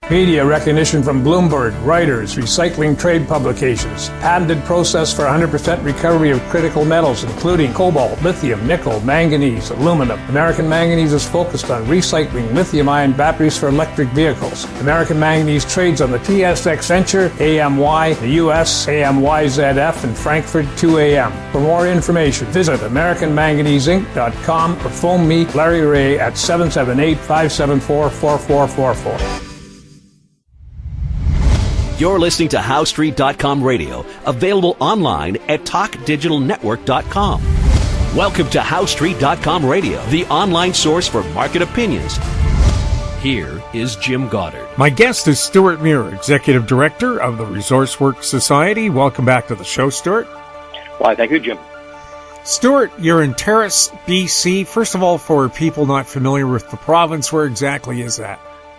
Media recognition from Bloomberg, Reuters, recycling trade publications. Patented process for 100% recovery of critical metals, including cobalt, lithium, nickel, manganese, aluminum. American Manganese is focused on recycling lithium-ion batteries for electric vehicles. American Manganese trades on the TSX Venture, AMY, the US, AMYZF, and Frankfurt 2AM. For more information, visit AmericanManganeseInc.com or phone me, Larry Ray, at 778-574-4444. You're listening to HowStreet.com radio, available online at TalkDigitalNetwork.com. Welcome to HowStreet.com radio, the online source for market opinions. Here is Jim Goddard. My guest is Stewart Muir, Executive Director of the ResourceWorks Society. Welcome back to the show, Stewart. Why, thank you, Jim. Stewart, you're in Terrace, BC. First of all, for people not familiar with the province, where exactly is that?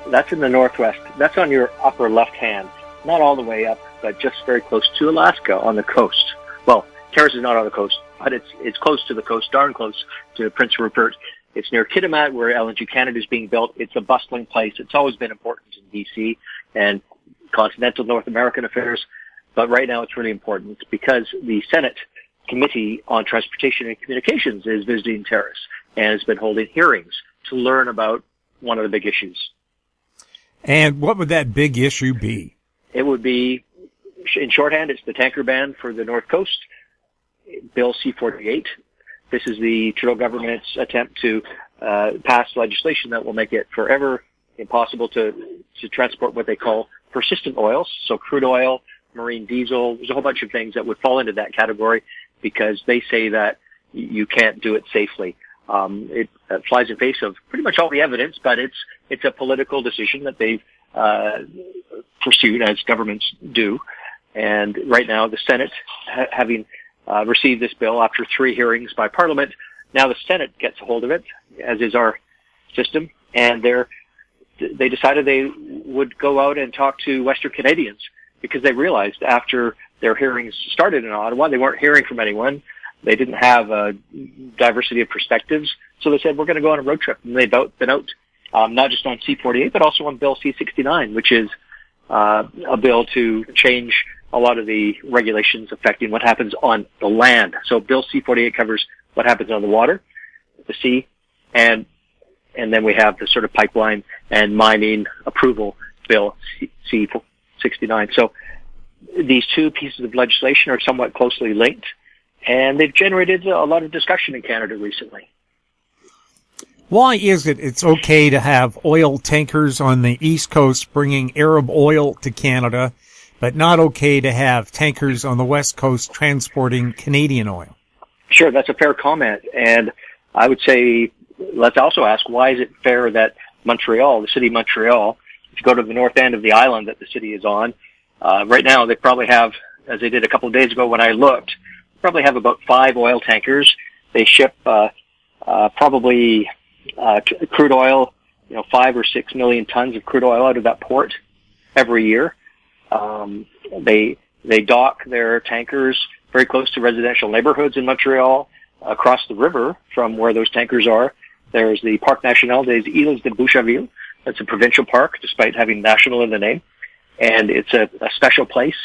That's in the northwest. That's on your upper left hand. Not all the way up, but just very close to Alaska on the coast. Well, Terrace is not on the coast, but it's close to the coast, darn close to Prince Rupert. It's near Kitimat, where LNG Canada is being built. It's a bustling place. It's always been important in BC and continental North American affairs, but right now it's really important because the Senate Committee on Transportation and Communications is visiting Terrace and has been holding hearings to learn about one of the big issues. And what would that big issue be? It would be, in shorthand, it's the tanker ban for the North Coast, Bill C-48. This is the Trudeau government's attempt to pass legislation that will make it forever impossible to transport what they call persistent oils, so crude oil, marine diesel. There's a whole bunch of things that would fall into that category because they say that you can't do it safely. It flies in the face of pretty much all the evidence, but it's a political decision that they've pursued, as governments do. And right now, the Senate, having received this bill after 3 hearings by Parliament, now the Senate gets a hold of it, as is our system, and they decided they would go out and talk to Western Canadians because they realized after their hearings started in Ottawa, they weren't hearing from anyone. They didn't have a diversity of perspectives, so they said, we're going to go on a road trip. And they've been out, not just on C-48, but also on Bill C-69, which is a bill to change a lot of the regulations affecting what happens on the land. So Bill C-48 covers what happens on the water, the sea, and then we have the sort of pipeline and mining approval Bill C-69. So these two pieces of legislation are somewhat closely linked, and they've generated a lot of discussion in Canada recently. Why is it's okay to have oil tankers on the East Coast bringing Arab oil to Canada, but not okay to have tankers on the West Coast transporting Canadian oil? Sure, that's a fair comment. And I would say, let's also ask, why is it fair that Montreal, the city of Montreal, if you go to the north end of the island that the city is on, right now they probably have, as they did a couple of days ago when I looked, probably have about 5 oil tankers. They ship probably crude oil, 5 or 6 million tons of crude oil out of that port every year. They dock their tankers very close to residential neighborhoods in Montreal. Across the river from where those tankers are, there's the Parc National des Îles de Boucherville. That's a provincial park, despite having national in the name. And it's a special place.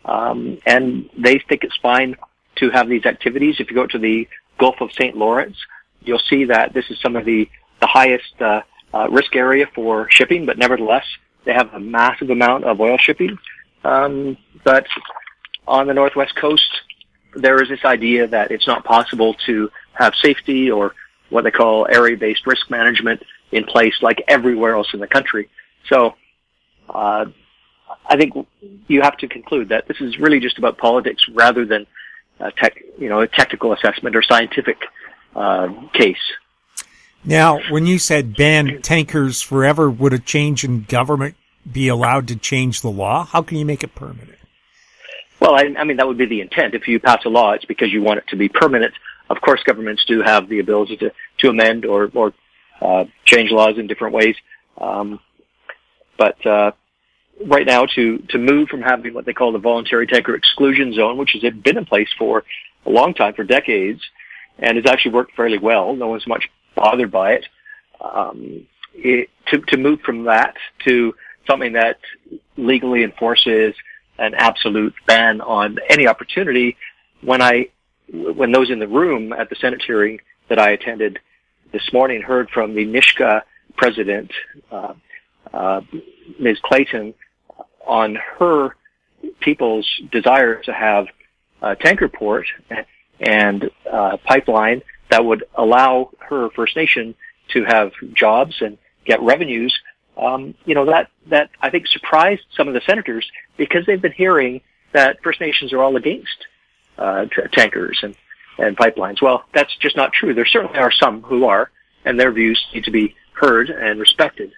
And they think it's fine to have these activities. If you go to the Gulf of St. Lawrence, you'll see that this is some of the highest risk area for shipping, but nevertheless, they have a massive amount of oil shipping. But on the Northwest Coast, there is this idea that it's not possible to have safety or what they call area-based risk management in place like everywhere else in the country. So I think you have to conclude that this is really just about politics rather than a technical assessment or scientific case. Now, when you said ban tankers forever, would a change in government be allowed to change the law? How can you make it permanent? Well, I mean, that would be the intent. If you pass a law, it's because you want it to be permanent. Of course, governments do have the ability to amend or change laws in different ways. But right now, to move from having what they call the voluntary tanker exclusion zone, which has been in place for a long time, for decades, and has actually worked fairly well. No one's much bothered by it. To move from that to something that legally enforces an absolute ban on any opportunity. When those in the room at the Senate hearing that I attended this morning heard from the Nishka president, Ms. Clayton, on her people's desire to have a tanker port and pipeline that would allow her First Nation to have jobs and get revenues, that I think surprised some of the senators, because they've been hearing that First Nations are all against tankers and pipelines. Well, that's just not true. There certainly are some who are, and their views need to be heard and respected.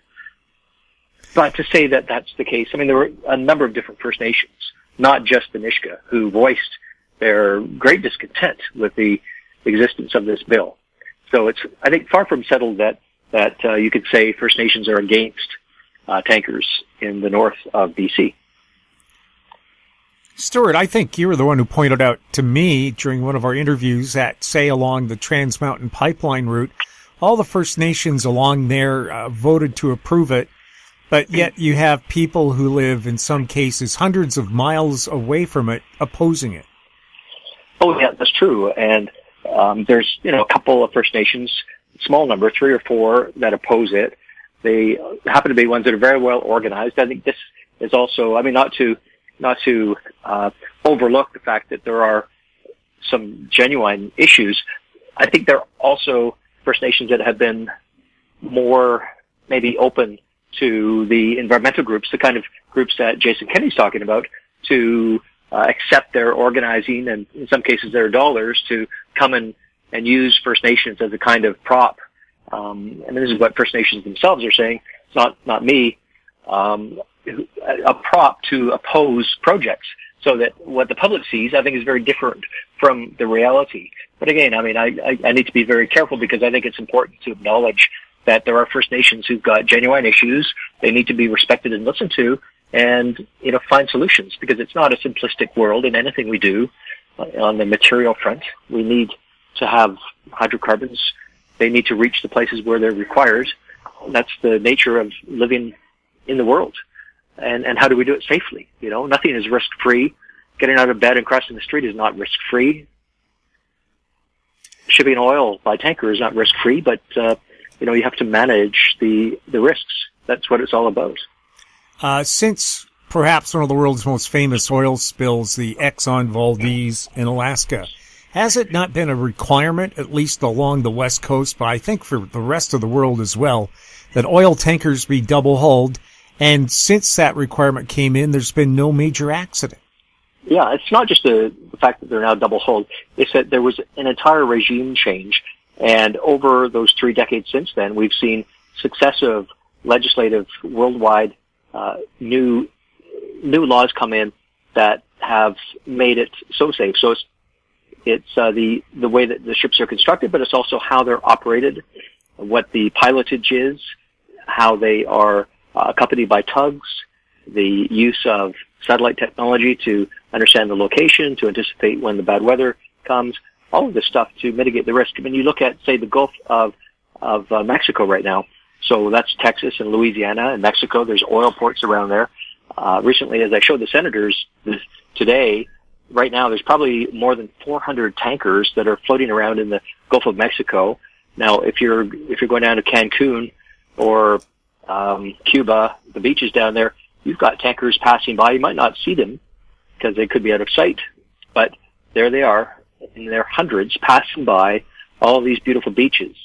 But to say that that's the case, I mean, there were a number of different First Nations, not just the Nishka, who voiced their great discontent with the existence of this bill. So it's, I think, far from settled that you could say First Nations are against tankers in the north of BC. Stewart, I think you were the one who pointed out to me during one of our interviews that, say, along the Trans Mountain Pipeline route, all the First Nations along there voted to approve it, but yet you have people who live, in some cases, hundreds of miles away from it, opposing it. Oh, yeah, that's true. And there's, a couple of First Nations, small number, 3 or 4, that oppose it. They happen to be ones that are very well organized. I think this is also, I mean, not to overlook the fact that there are some genuine issues. I think there are also First Nations that have been more maybe open to the environmental groups, the kind of groups that Jason Kenney's talking about, to accept their organizing and in some cases their dollars to come and use First Nations as a kind of prop. And this is what First Nations themselves are saying. It's not me. A prop to oppose projects, so that what the public sees, I think, is very different from the reality. But again, I mean, I need to be very careful, because I think it's important to acknowledge that there are First Nations who've got genuine issues. They need to be respected and listened to, and find solutions, because it's not a simplistic world in anything we do on the material front. We need to have hydrocarbons. They need to reach the places where they're required. That's the nature of living in the world. And how do we do it safely? Nothing is risk-free. Getting out of bed and crossing the street is not risk-free. Shipping oil by tanker is not risk-free, but, you have to manage the risks. That's what it's all about. Since perhaps one of the world's most famous oil spills, the Exxon Valdez in Alaska, has it not been a requirement, at least along the West Coast, but I think for the rest of the world as well, that oil tankers be double-hulled? And since that requirement came in, there's been no major accident. Yeah, it's not just the fact that they're now double-hulled. It's that there was an entire regime change. And over those 3 decades since then, we've seen successive legislative worldwide new laws come in that have made it so safe. So it's the way that the ships are constructed, but it's also how they're operated, what the pilotage is, how they are accompanied by tugs, the use of satellite technology to understand the location, to anticipate when the bad weather comes, all of this stuff to mitigate the risk. I mean, you look at, say, the Gulf of Mexico right now. So that's Texas and Louisiana and Mexico. There's oil ports around there. Recently, as I showed the senators today, right now there's probably more than 400 tankers that are floating around in the Gulf of Mexico. Now, if you're going down to Cancun or Cuba, the beaches down there, you've got tankers passing by. You might not see them because they could be out of sight, but there they are, and there are hundreds passing by all these beautiful beaches.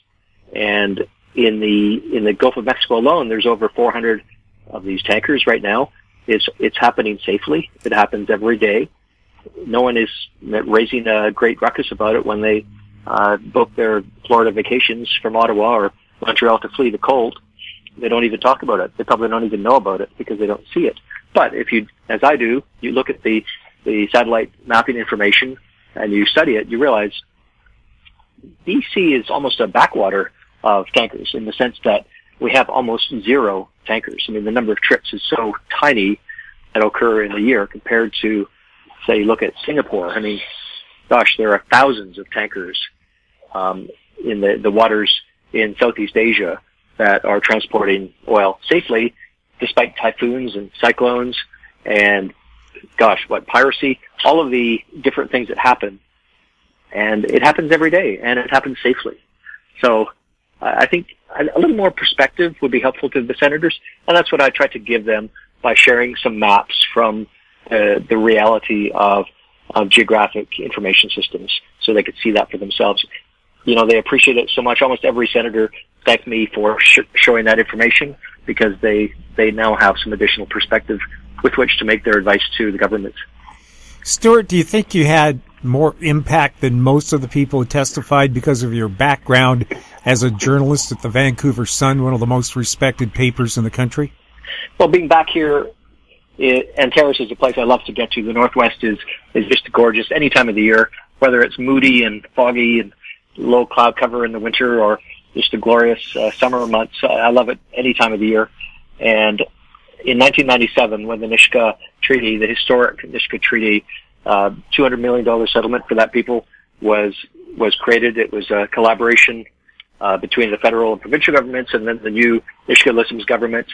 And in the Gulf of Mexico alone, there's over 400 of these tankers right now. It's happening safely. It happens every day. No one is raising a great ruckus about it when they book their Florida vacations from Ottawa or Montreal to flee the cold. They don't even talk about it. They probably don't even know about it because they don't see it. But if you, as I do, you look at the satellite mapping information and you study it, you realize BC is almost a backwater of tankers in the sense that we have almost zero tankers. I mean, the number of trips is so tiny that occur in a year compared to, say, look at Singapore. I mean, gosh, there are thousands of tankers in the waters in Southeast Asia that are transporting oil safely despite typhoons and cyclones and, piracy, all of the different things that happen. And it happens every day, and it happens safely. So I think a little more perspective would be helpful to the senators, and that's what I try to give them by sharing some maps from the reality of geographic information systems, so they could see that for themselves. They appreciate it so much. Almost every senator thanked me for showing that information, because they now have some additional perspective with which to make their advice to the government. Stewart, do you think you had more impact than most of the people who testified because of your background as a journalist at the Vancouver Sun, one of the most respected papers in the country? Well, being back here, and Terrace is a place I love to get to. The Northwest is just gorgeous any time of the year, whether it's moody and foggy and low cloud cover in the winter or just the glorious summer months. I love it any time of the year. And in 1997, when the Nisga'a Treaty, the historic Nisga'a Treaty, $200 million settlement for that people was created. It was a collaboration between the federal and provincial governments, and then the new Nisga'a-Lissam's government.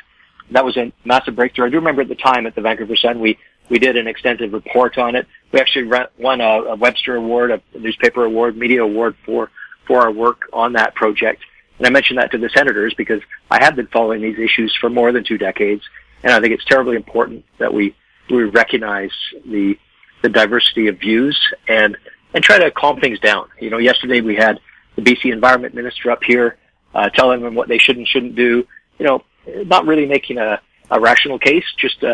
That was a massive breakthrough. I do remember at the time at the Vancouver Sun, we did an extensive report on it. We actually won a Webster Award, a newspaper award, media award for our work on that project. And I mentioned that to the senators because I have been following these issues for more than 2 decades, and I think it's terribly important that we recognize the diversity of views and try to calm things down. Yesterday we had the BC Environment Minister up here telling them what they should and shouldn't do. Not really making a rational case. Just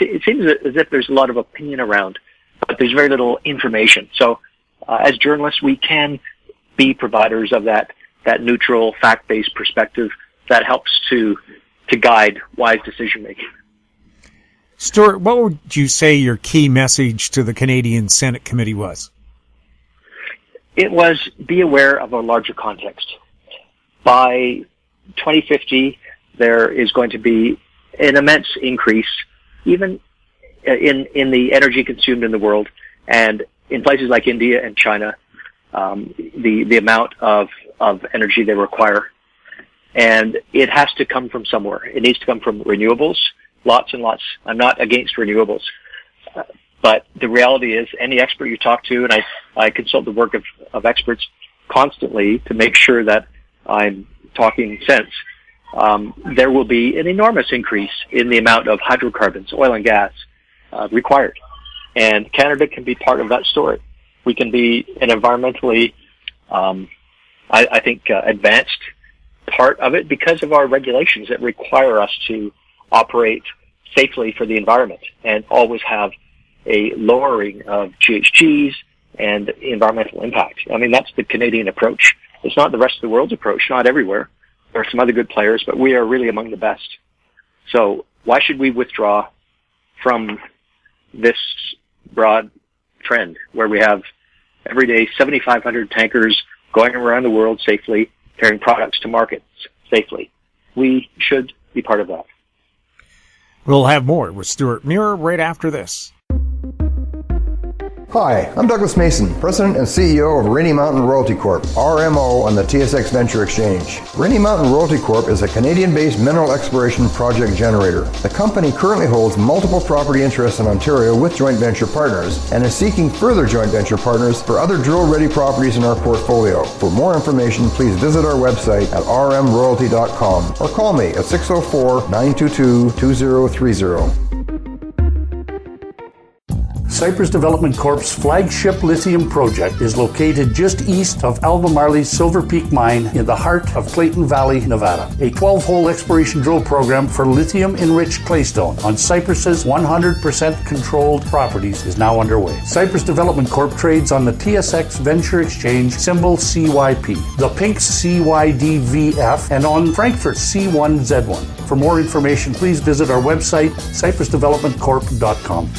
it seems as if there's a lot of opinion around, but there's very little information. So as journalists, we can be providers of that neutral, fact-based perspective that helps to guide wise decision making. Stewart, what would you say your key message to the Canadian Senate Committee was? It was be aware of a larger context. By 2050, there is going to be an immense increase, even in the energy consumed in the world, and in places like India and China, the amount of energy they require. And it has to come from somewhere. It needs to come from renewables, lots and lots. I'm not against renewables. But the reality is, any expert you talk to, and I consult the work of experts constantly to make sure that I'm talking sense, there will be an enormous increase in the amount of hydrocarbons, oil and gas, required. And Canada can be part of that story. We can be an environmentally, I think, advanced part of it because of our regulations that require us to operate safely for the environment and always have a lowering of GHGs and environmental impact. I mean, that's the Canadian approach. It's not the rest of the world's approach, not everywhere. There are some other good players, but we are really among the best. So why should we withdraw from this broad trend where we have every day 7,500 tankers going around the world safely, carrying products to markets safely? We should be part of that. We'll have more with Stewart Muir right after this. Hi, I'm Douglas Mason, President and CEO of Rainy Mountain Royalty Corp., RMO, on the TSX Venture Exchange. Rainy Mountain Royalty Corp. is a Canadian-based mineral exploration project generator. The company currently holds multiple property interests in Ontario with joint venture partners and is seeking further joint venture partners for other drill-ready properties in our portfolio. For more information, please visit our website at rmroyalty.com or call me at 604-922-2030. Cypress Development Corp's flagship lithium project is located just east of Albemarle's Silver Peak mine in the heart of Clayton Valley, Nevada. A 12-hole exploration drill program for lithium-enriched claystone on Cypress's 100% controlled properties is now underway. Cypress Development Corp trades on the TSX Venture Exchange, symbol CYP, the Pink's CYDVF, and on Frankfurt's C1Z1. For more information, please visit our website, cypressdevelopmentcorp.com.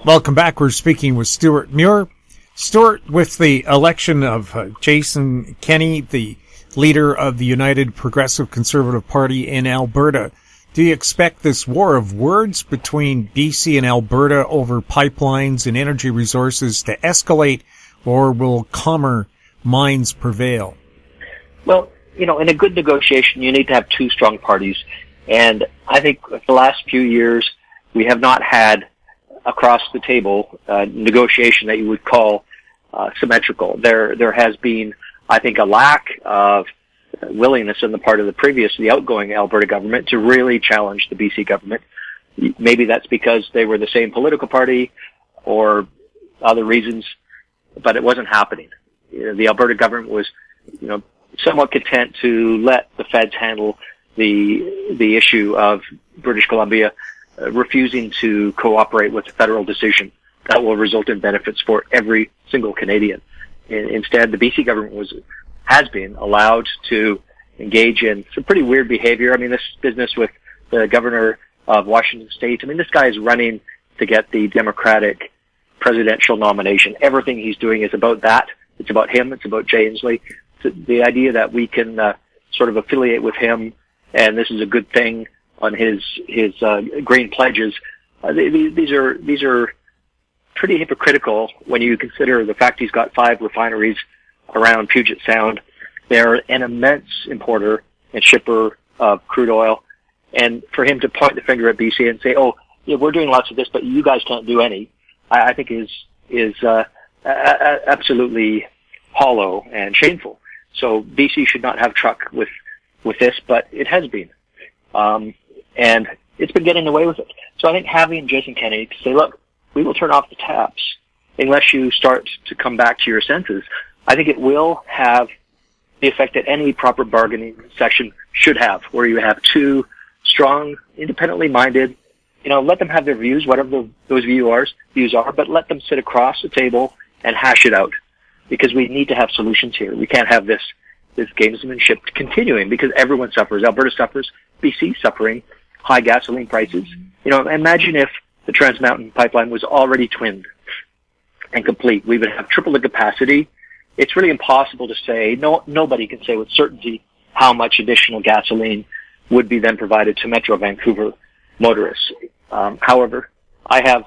Welcome back. We're speaking with Stewart Muir. Stewart, with the election of Jason Kenney, the leader of the United Progressive Conservative Party in Alberta, do you expect this war of words between BC and Alberta over pipelines and energy resources to escalate, or will calmer minds prevail? Well, in a good negotiation, you need to have two strong parties. And I think the last few years we have not had across the table negotiation that you would call symmetrical. There has been, I think, a lack of willingness on the part of the outgoing Alberta government to really challenge the BC government. Maybe that's because they were the same political party or other reasons, but it wasn't happening. The Alberta government was, somewhat content to let the feds handle the issue of British Columbia refusing to cooperate with the federal decision that will result in benefits for every single Canadian. Instead, the BC government has been allowed to engage in some pretty weird behavior. I mean, this business with the governor of Washington State, this guy is running to get the Democratic presidential nomination. Everything he's doing is about that. It's about him. It's about Jay Inslee. The idea that we can sort of affiliate with him, and this is a good thing on his green pledges. These are pretty hypocritical when you consider the fact he's got 5 refineries around Puget Sound. They're an immense importer and shipper of crude oil. And for him to point the finger at BC and say, "Oh, yeah, we're doing lots of this, but you guys can't do any," I think is absolutely hollow and shameful. So BC should not have truck with this, but it has been, and it's been getting away with it. So I think having Jason Kennedy to say, "Look, we will turn off the taps unless you start to come back to your senses," I think it will have the effect that any proper bargaining session should have, where you have 2 strong, independently minded, let them have their views, whatever those views are, but let them sit across the table and hash it out. Because we need to have solutions here. We can't have this gamesmanship continuing because everyone suffers. Alberta suffers, BC suffering, high gasoline prices. Imagine if the Trans Mountain pipeline was already twinned and complete. We would have triple the capacity. It's really impossible to say, nobody can say with certainty how much additional gasoline would be then provided to Metro Vancouver motorists. However, I have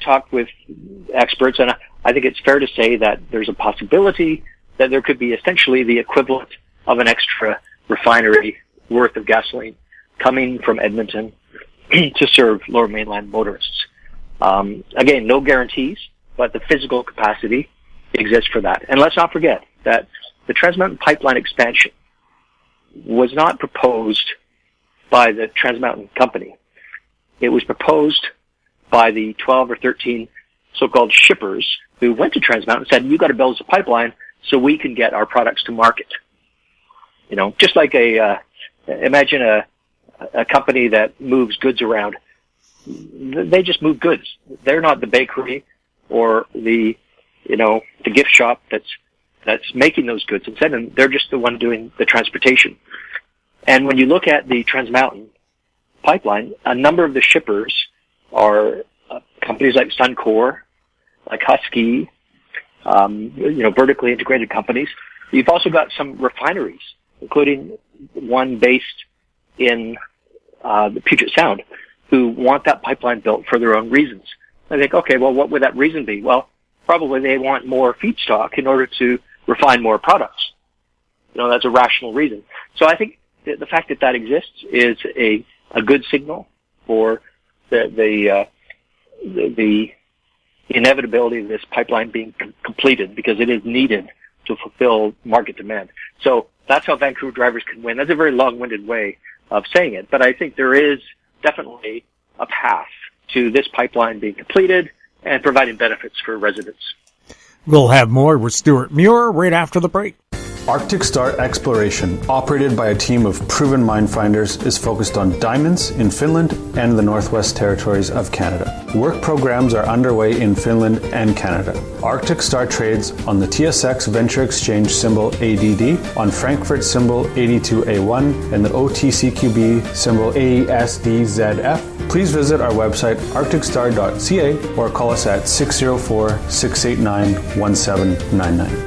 talked with experts, and I think it's fair to say that there's a possibility that there could be essentially the equivalent of an extra refinery worth of gasoline coming from Edmonton to serve Lower Mainland motorists. Again, no guarantees, but the physical capacity exists for that. And let's not forget that the Trans Mountain Pipeline expansion was not proposed by the Trans Mountain Company. It was proposed by the 12 or 13 so-called shippers who went to Trans Mountain and said, "You got to build us a pipeline so we can get our products to market." Just like imagine a company that moves goods around. They just move goods. They're not the bakery or the gift shop that's making those goods and sending them. They're just the one doing the transportation. And when you look at the Trans Mountain pipeline, a number of the shippers are companies like Suncor, like Husky, vertically integrated companies. You've also got some refineries, including one based in the Puget Sound, who want that pipeline built for their own reasons. I think, okay, well, what would that reason be? Well, probably they want more feedstock in order to refine more products. That's a rational reason. So I think the fact that exists is a good signal for the inevitability of this pipeline being completed, because it is needed to fulfill market demand. So that's how Vancouver drivers can win. That's a very long-winded way of saying it, but I think there is definitely a path to this pipeline being completed and providing benefits for residents. We'll have more with Stewart Muir right after the break. Arctic Star Exploration, operated by a team of proven mine finders, is focused on diamonds in Finland and the Northwest Territories of Canada. Work programs are underway in Finland and Canada. Arctic Star trades on the TSX Venture Exchange symbol ADD, on Frankfurt symbol 82A1, and the OTCQB symbol ASDZF. Please visit our website arcticstar.ca or call us at 604-689-1799.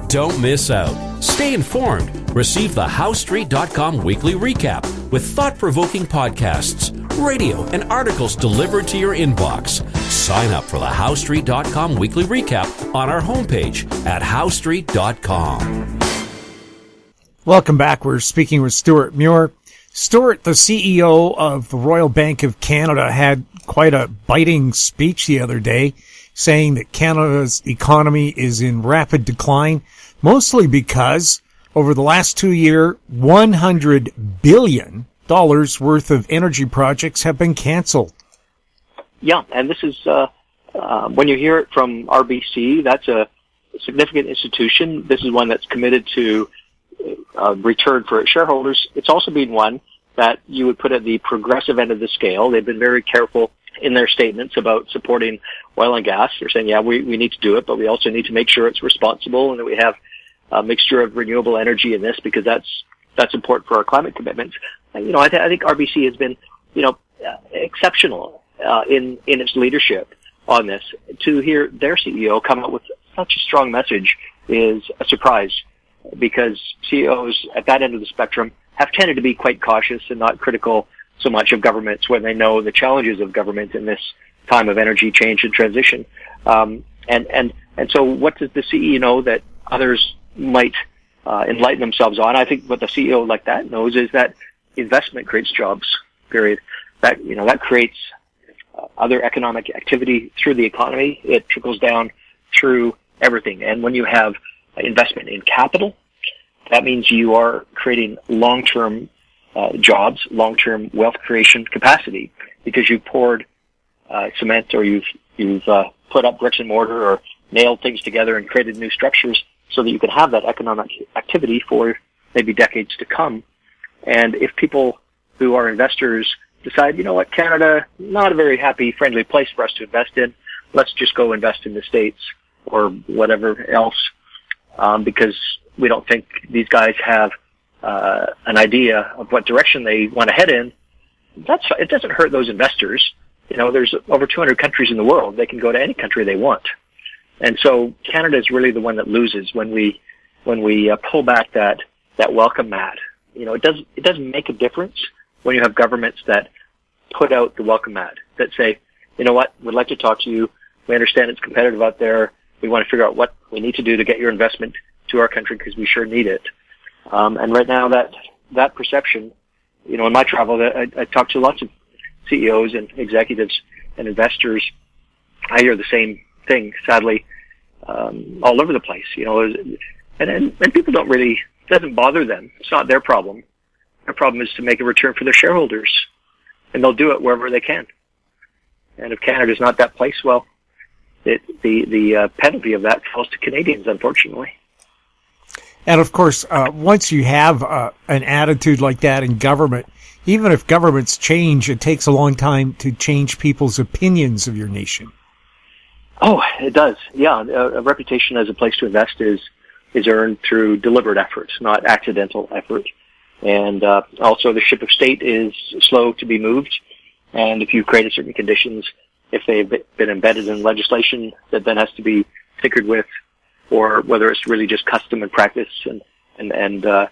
Don't miss out. Stay informed. Receive the HowStreet.com weekly recap with thought-provoking podcasts, radio, and articles delivered to your inbox. Sign up for the HowStreet.com weekly recap on our homepage at HowStreet.com. Welcome back. We're speaking with Stewart Muir. Stewart, the CEO of the Royal Bank of Canada, had quite a biting speech the other day saying that Canada's economy is in rapid decline, mostly because over the last 2 years, $100 billion worth of energy projects have been canceled. Yeah, and this is, when you hear it from RBC, that's a significant institution. This is one that's committed to return for its shareholders. It's also been one that you would put at the progressive end of the scale. They've been very careful in their statements about supporting oil and gas. They're saying, yeah, we need to do it, but we also need to make sure it's responsible and that we have a mixture of renewable energy in this because that's important for our climate commitments. And, I think RBC has been, exceptional in its leadership on this. To hear their CEO come up with such a strong message is a surprise because CEOs at that end of the spectrum have tended to be quite cautious and not critical so much of governments when they know the challenges of government in this time of energy change and transition. And so what does the CEO know that others might enlighten themselves on? I think what the CEO like that knows is that investment creates jobs, period. That creates other economic activity through the economy. It trickles down through everything. And when you have investment in capital, that means you are creating long-term jobs, long-term wealth creation capacity because you've poured cement or you've put up bricks and mortar or nailed things together and created new structures so that you can have that economic activity for maybe decades to come. And if people who are investors decide, Canada, not a very happy, friendly place for us to invest in, let's just go invest in the States or whatever else, because we don't think these guys have an idea of what direction they want to head in, it doesn't hurt those investors. There's over 200 countries in the world. They can go to any country they want. And so Canada is really the one that loses when we pull back that welcome mat. It doesn't make a difference when you have governments that put out the welcome mat, that say, we'd like to talk to you. We understand it's competitive out there. We want to figure out what we need to do to get your investment to our country because we sure need it. And right now that perception, in my travel, I talk to lots of CEOs and executives and investors. I hear the same thing, sadly, all over the place, and people don't really, it doesn't bother them. It's not their problem. Their problem is to make a return for their shareholders, and they'll do it wherever they can. And if Canada's not that place, well, the penalty of that falls to Canadians, unfortunately. And of course, once you have an attitude like that in government, even if governments change, it takes a long time to change people's opinions of your nation. Oh, it does. Yeah, a reputation as a place to invest is earned through deliberate effort, not accidental effort. And also the ship of state is slow to be moved. And if you've created certain conditions, if they've been embedded in legislation that then has to be tinkered with, or whether it's really just custom and practice and the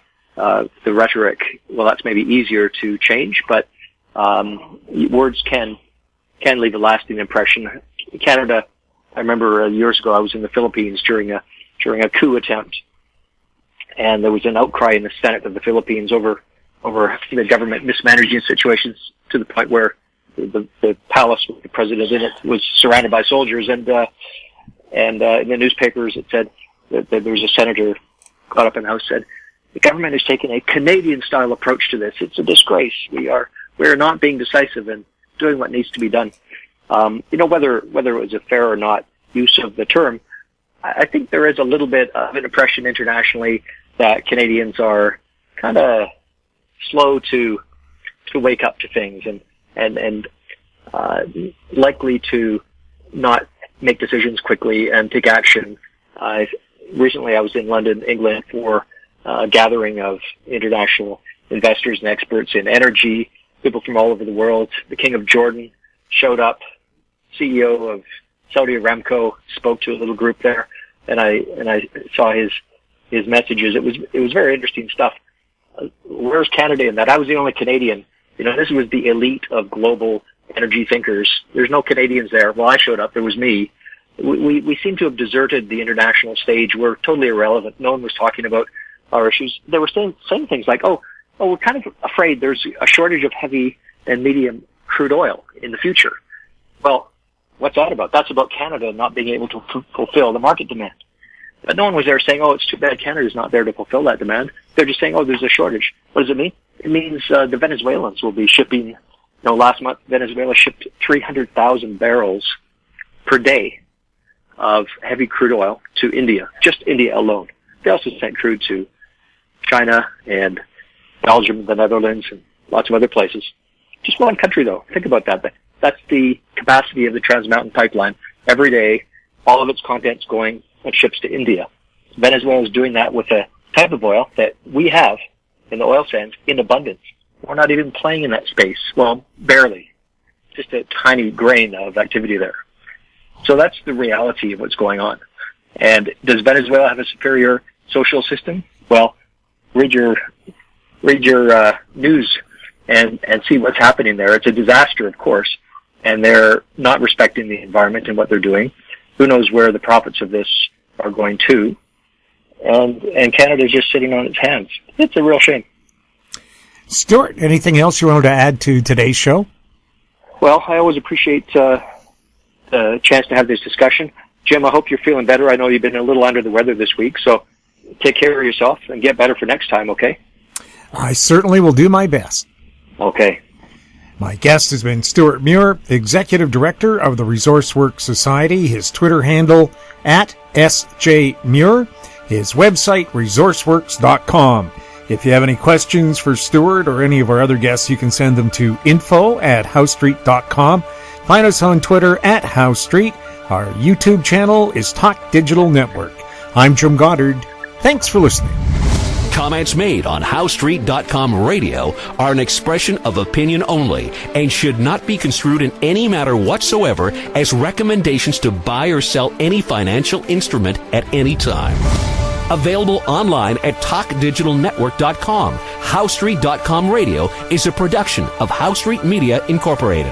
rhetoric, well, that's maybe easier to change, but words can leave a lasting impression. Canada, I remember years ago I was in the Philippines during a coup attempt, and there was an outcry in the Senate of the Philippines over the government mismanaging situations to the point where the palace with the president in it was surrounded by soldiers, and in the newspapers it said that there was a senator got up in the House said, the government is taking a Canadian-style approach to this. It's a disgrace. We are not being decisive and doing what needs to be done. Whether it was a fair or not use of the term, I think there is a little bit of an impression internationally that Canadians are kind of slow to wake up to things and likely to not make decisions quickly and take action. Recently I was in London, England for a gathering of international investors and experts in energy, people from all over the world. The King of Jordan showed up, CEO of Saudi Aramco spoke to a little group there, and I saw his messages. It was very interesting stuff. Where's Canada in that? I was the only Canadian. This was the elite of global energy thinkers. There's no Canadians there. Well, I showed up. There was me. We seem to have deserted the international stage. We're totally irrelevant. No one was talking about our issues, they were saying things like, oh, we're kind of afraid there's a shortage of heavy and medium crude oil in the future. Well, what's that about? That's about Canada not being able to fulfill the market demand. But no one was there saying, oh, it's too bad Canada's not there to fulfill that demand. They're just saying, oh, there's a shortage. What does it mean? It means the Venezuelans will be shipping, last month Venezuela shipped 300,000 barrels per day of heavy crude oil to India, just India alone. They also sent crude to China and Belgium, the Netherlands, and lots of other places. Just one country, though. Think about that. That's the capacity of the Trans Mountain Pipeline. Every day, all of its content's going on ships to India. Venezuela is doing that with a type of oil that we have in the oil sands in abundance. We're not even playing in that space. Well, barely. Just a tiny grain of activity there. So that's the reality of what's going on. And does Venezuela have a superior social system? Well, read your news and see what's happening there. It's a disaster, of course, and they're not respecting the environment and what they're doing. Who knows where the profits of this are going to? And Canada's just sitting on its hands. It's a real shame. Stewart, anything else you wanted to add to today's show? Well, I always appreciate the chance to have this discussion. Jim, I hope you're feeling better. I know you've been a little under the weather this week, so take care of yourself and get better for next time, okay? I certainly will do my best. Okay. My guest has been Stewart Muir, Executive Director of the ResourceWorks Society. His Twitter handle, @SJMuir. His website, resourceworks.com. If you have any questions for Stewart or any of our other guests, you can send them to info@howstreet.com. Find us on Twitter @HowStreet. Our YouTube channel is Talk Digital Network. I'm Jim Goddard. Thanks for listening. Comments made on HowStreet.com radio are an expression of opinion only and should not be construed in any matter whatsoever as recommendations to buy or sell any financial instrument at any time. Available online at TalkDigitalNetwork.com. HowStreet.com radio is a production of HowStreet Media Incorporated.